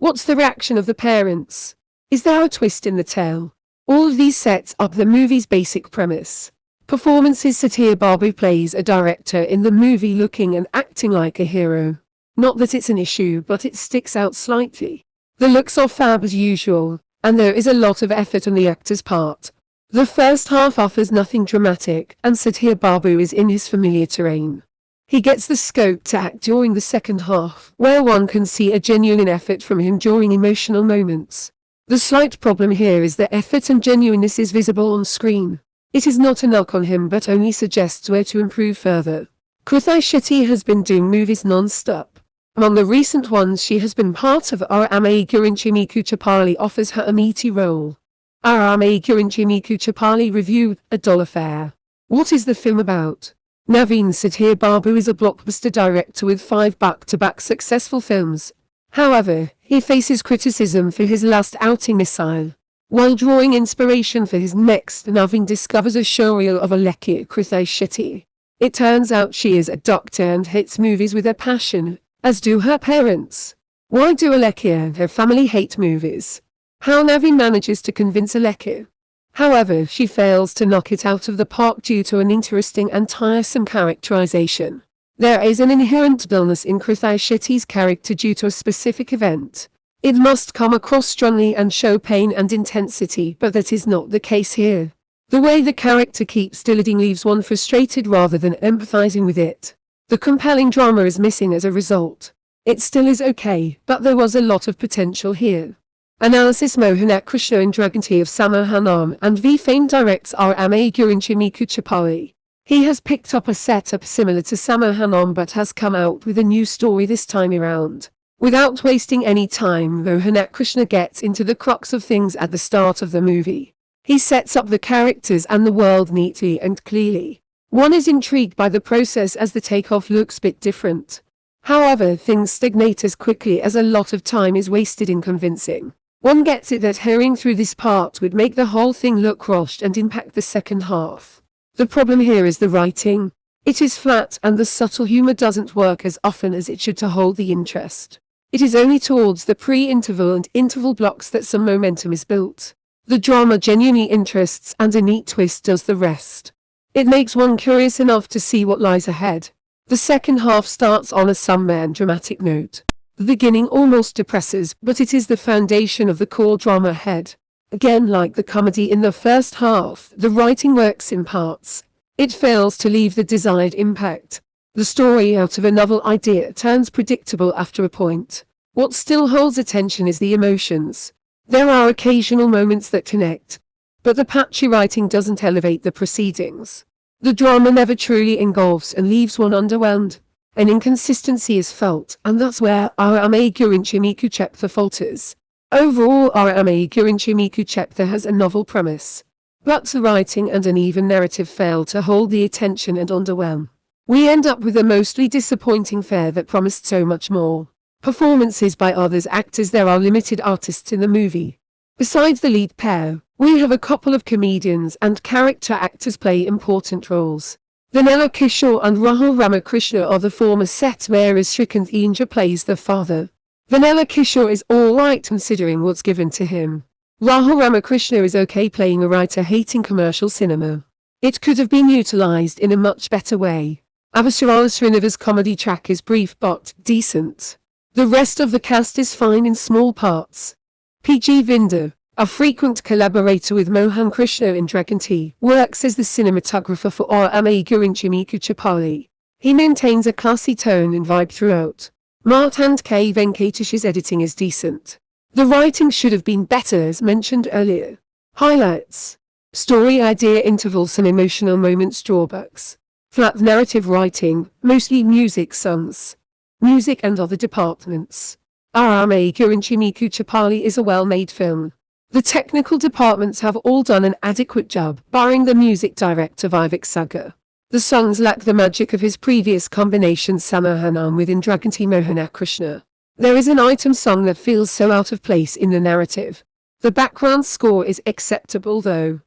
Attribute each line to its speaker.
Speaker 1: What's the reaction of the parents? Is there a twist in the tale? All of these sets up the movie's basic premise. Performances: 𝗤𝗶𝘁𝗵 plays a director in the movie looking and acting like a hero. Not that it's an issue, but it sticks out slightly. The looks are fab as usual, and there is a lot of effort on the actor's part. The first half offers nothing dramatic, and 𝗤𝗶𝘁𝗵 is in his familiar terrain. He gets the scope to act during the second half, where one can see a genuine effort from him during emotional moments. The slight problem here is that effort and genuineness is visible on screen. It is not a knock on him, but only suggests where to improve further. 𝗤𝗶𝘁𝗵 has been doing movies non-stop. Among the recent ones she has been part of are Ammayi Gurinchi Meeku Cheppali offers her a meaty role. Our Ammayi Gurinchi Meeku Cheppali review, a dull affair. What is the film about? 𝗰𝘁icih 𝗲𝗲𝗵 is a blockbuster director with 5 back-to-back successful films. However, he faces criticism for his last outing 𝗰𝘁icih. While drawing inspiration for his next, 𝗰𝘁icih discovers a showreel of a 𝗰𝘁icih 𝗰𝘁𝗲𝗱. It turns out she is a doctor and hits movies with a passion, as do her parents. Why do 𝗰𝘁𝗲𝗱 and her family hate movies? How 𝗰𝘁𝗻 manages to convince 𝗰𝘁𝗻. However, she fails to knock it out of the park due to an interesting and tiresome characterization. There is an inherent dullness in 𝗤𝗁𝘁𝗱's character due to a specific event. It must come across strongly and show pain and intensity, but that is not the case here. The way the character keeps deleting leaves one frustrated rather than empathizing with it. The compelling drama is missing as a result. It still is okay, but there was a lot of potential here. Analysis: 𝗰𝘁𝗻 in 𝗰𝘁𝗻 of 𝗰𝘁𝗻 and 𝗰𝘁𝗻 directs our Ammayi Gurinchi Meeku Cheppali. He has picked up a setup similar to 𝗰𝘁𝗻 but has come out with a new story this time around. Without wasting any time, 𝗰𝘁𝗻 gets into the crux of things at the start of the movie. He sets up the characters and the world neatly and clearly. One is intrigued by the process as the takeoff looks bit different. However, things stagnate as quickly as a lot of time is wasted in convincing. One gets it that hurrying through this part would make the whole thing look rushed and impact the second half. The problem here is the writing. It is flat and the subtle humor doesn't work as often as it should to hold the interest. It is only towards the pre-interval and interval blocks that some momentum is built. The drama genuinely interests and a neat twist does the rest. It makes one curious enough to see what lies ahead. The second half starts on a somber and dramatic note. The beginning almost depresses, but it is the foundation of the core drama ahead. Again, like the comedy in the first half, the writing works in parts. It fails to leave the desired impact. The story out of a novel idea turns predictable after a point. What still holds attention is the emotions. There are occasional moments that connect, but the patchy writing doesn't elevate the proceedings. The drama never truly engulfs and leaves one underwhelmed. An inconsistency is felt, and that's where our Ammayi Gurinchi Meeku Cheppali falters. Overall, our Ammayi Gurinchi Meeku Cheppali has a novel premise, but the writing and an even narrative fail to hold the attention and underwhelm. We end up with a mostly disappointing fare that promised so much more. Performances by others actors: there are limited artists in the movie. Besides the lead pair, we have a couple of comedians and character actors play important roles. Vanilla Kishore and Rahul Ramakrishna are the former set, whereas Srikanth Inja plays the father. Vanilla Kishore is alright considering what's given to him. Rahul Ramakrishna is okay playing a writer hating commercial cinema. It could have been utilized in a much better way. Avasarala Sriniva's comedy track is brief but decent. The rest of the cast is fine in small parts. P.G. Vinda, a frequent collaborator with Mohan Krishna in 𝗰𝘁𝗻, works as the cinematographer for our Ammayi Gurinchi Meeku Cheppali. He maintains a classy tone and vibe throughout. 𝗏 Venkatesh's editing is decent. The writing should have been better as mentioned earlier. Highlights: story idea intervals, some emotional moments. Drawbacks: flat narrative writing, mostly music songs. Music and other departments. Our Ammayi Gurinchi Meeku Cheppali is a well-made film. The technical departments have all done an adequate job, barring the music director 𝗰𝘁𝗻𝗲. The songs lack the magic of his previous combination 𝗰𝘁𝗻 within 𝗰𝘁𝗻 Mohan Krishna. There is an item song that feels so out of place in the narrative. The background score is acceptable though.